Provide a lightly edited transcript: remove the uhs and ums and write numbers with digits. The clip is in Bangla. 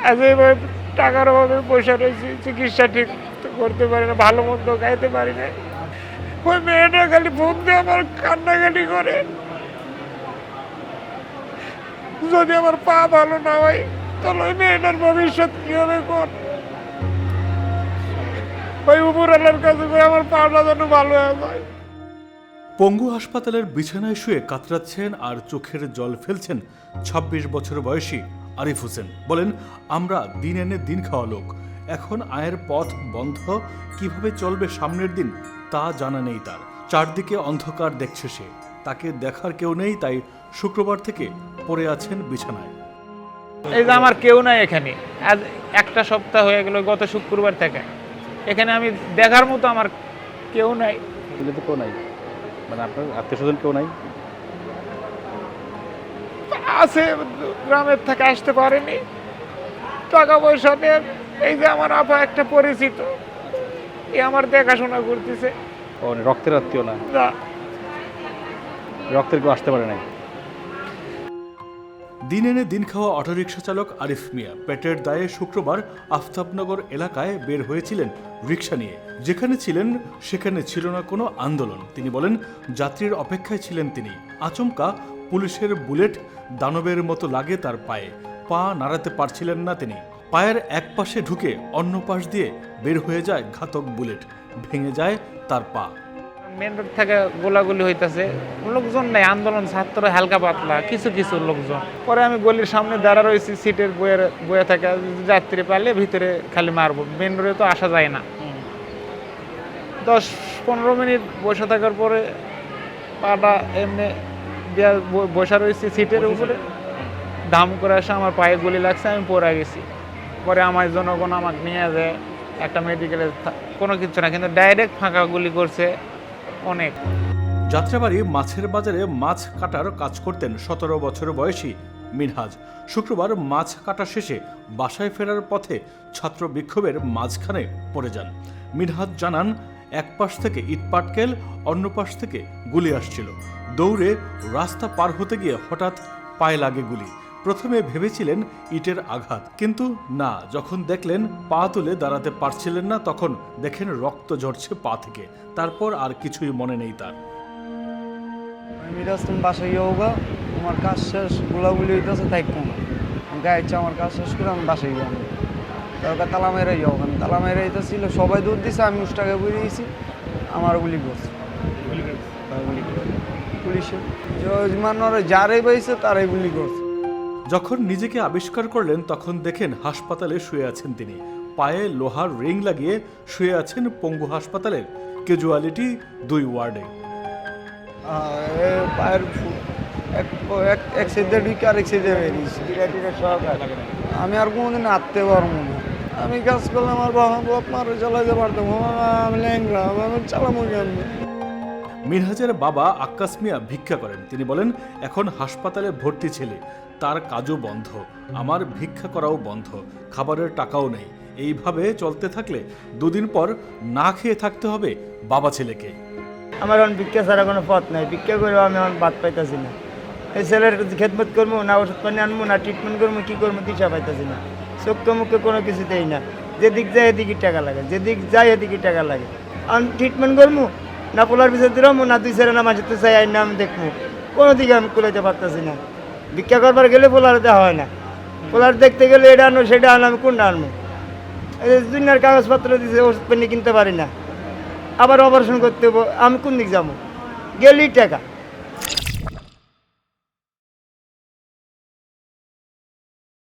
আজ এবার টাকার অভাবে পয়সা রয়েছে, চিকিৎসা ঠিক করতে পারি না, ভালো মন্দ খাইতে পারি না। ওই মেয়েটা খালি ফোন দিয়ে আমার কান্নাকাটি করে, যদি আমার পা ভালো না হয় তাহলে ওই মেয়েটার ভবিষ্যৎ কি হবে কোন? ওই উপরওয়ালার কাছে করে আমার পাটা যেন ভালো হয়ে যায়। পঙ্গু হাসপাতালের বিছানায় শুয়ে কাতরাচ্ছেন আর চোখের জল ফেলছেন ২৬ বছর বয়সী আরিফ হোসেন। বলেন, আমরা দিন এনে দিন খাওয়া লোক, এখন আয়ের পথ বন্ধ, কিভাবে চলবে সামনের দিন তা জানা নেই তার। চারদিকে অন্ধকার দেখছে সে, তাকে দেখার কেউ নেই, তাই শুক্রবার থেকে পড়ে আছেন বিছানায়। এই যে আমার কেউ নাই এখানে, আজ একটা সপ্তাহ হয়ে গেল, গত শুক্রবার থেকে এখানে আমি দেখার মতো আমার কেউ নাই। কেউ নাই মানে আপনার আত্মীয় স্বজন কেউ নাই? আছে, গ্রামের থেকে আসতে পারেনি, টাকা পয়সা নিয়ে। এই যে আমার আপা একটা পরিচিত, এ আমার দেখাশোনা করতেছে। ও রক্তের আত্মীয় না? না, রক্তের কেউ আসতে পারে নাই। দিন এনে দিন খাওয়া অটোরিকশা চালক আরিফ মিয়া পেটের দায়ে শুক্রবার আফতাবনগর এলাকায় বের হয়েছিলেন রিকশা নিয়ে। যেখানে ছিলেন সেখানে ছিল না কোনো আন্দোলন। তিনি বলেন, যাত্রীর অপেক্ষায় ছিলেন তিনি। আচমকা পুলিশের বুলেট দানবের মতো লাগে তার পায়ে, পা নাড়াতে পারছিলেন না তিনি। পায়ের এক পাশে ঢুকে অন্য পাশ দিয়ে বের হয়ে যায় ঘাতক বুলেট, ভেঙে যায় তার পা। মেন রোড থেকে গোলাগুলি হইতেছে, লোকজন নাই, আন্দোলন ছাত্র হালকা পাতলা কিছু কিছু লোকজন। পরে আমি গলির সামনে দাঁড়া রয়েছি, সিটের বয়ে থাকে, যাত্রী পারলে ভিতরে খালি মারবো, মেন রোডে তো আসা যায় না। 10-15 মিনিট বসে থাকার পরে পাটা এমনি বসা রয়েছি সিটের উপরে, ধাম করে আসে আমার পায়ে গুলি লাগছে, আমি পড়ে গেছি। পরে আমার জনগণ আমাকে নিয়ে যায় একটা মেডিকেলে, কোনো কিছু না, কিন্তু ডাইরেক্ট ফাঁকা গুলি করছে অনেক। যাত্রাবাড়ি মাছের বাজারে মাছ কাটার কাজ করতেন 17 বছর বয়সী মিনহাজ। শুক্রবার মাছ কাটা শেষে বাসায় ফেরার পথে ছাত্র বিক্ষোভের মাঝখানে পড়ে যান। মিনহাজ জানান, এক পাশ থেকে ইট পাটকেল, অন্য পাশ থেকে গুলি আসছিল। দৌড়ে রাস্তা পার হতে গিয়ে হঠাৎ পায়ে লাগে গুলি। প্রথমে ভেবেছিলেন ইটের আঘাত, কিন্তু না, যখন দেখলেন পা তুলে দাঁড়াতে পারছিলেন না, তখন দেখেন রক্ত ঝরছে পা থেকে। তারপর আর কিছুই মনে নেই তার। মিরাজ তুমি বাসায় গিয়ে হোগা, আমার কাজ শেষ, গোলাগুলি হইতেছে, তাই কম গায়ে ইচ্ছা আমার কাজ শেষ করে আমি বাসায় গিয়ে দরকার তালা মেরে যাও, আমি তালা মেরে ছিল, সবাই দূর দিছে, আমি উষ্টাকে বেরিয়ে গেছি, আমার গুলি করছে পুলিশে, যারাই পাইছে তারাই গুলি করছে। যখন নিজেকে আবিষ্কার করলেন তখন দেখেন হাসপাতালে শুয়ে আছেন তিনি। পায়ে লোহার রিং লাগিয়ে শুয়ে আছেন পঙ্গু হাসপাতালের ক্যাজুয়ালিটি 2 ওয়ার্ডে। পায়ের এক সাইডে ঢুকে আরেক সাইডে বেরিয়েছি, আমি আর কোনোদিন আঁততে পারবো না। আমি কাজ করলে আমার বাপ মারে চালাইতে পারতাম, আমি ল্যাংরা, আমি চালামো কেন? মিনহাজের বাবা আক্কাস মিয়া ভিক্ষা করেন। তিনি বলেন, এখন হাসপাতালে ভর্তি ছেলে, তার কাজও বন্ধ, আমার ভিক্ষা করাও বন্ধ, খাবারের টাকাও নেই। এইভাবে চলতে থাকলে 2 দিন পর না খেয়ে থাকতে হবে বাবা ছেলেকে। আমার এখন ভিক্ষা ছাড়া কোনো পথ নাই, ভিক্ষা করেও আমি এখন ভাত পাইতেছি না। এই ছেলের খেদমত করবো না, ওষুধ পানি আনবো না, ট্রিটমেন্ট করবো, কী করবো দিশা পাইতেছি না। চোখে মুখে কোনো কিছু দেই না, যেদিক যায় এদিকে টাকা লাগে, যেদিক যায় এদিকে টাকা লাগে। আমি ট্রিটমেন্ট করবো না, পোলার ভিতরে দিলামো না, 2 ছেলে না মাঝে তো চাই না, আমি দেখবো, কোনো দিকে আমি কুলাইতে পারতেছি না। ভিক্ষা করবার গেলে পোলার দেওয়া হয় না, পোলার দেখতে গেলে এটা আনো সেটা আনো, আমি কোনটা আনবো? এই দুনিয়ার কাগজপত্র দিচ্ছে, ওষুধ পানি কিনতে পারি না, আবার অপারেশন করতে হবো, আমি কোন দিক যাবো? গেলেই টাকা।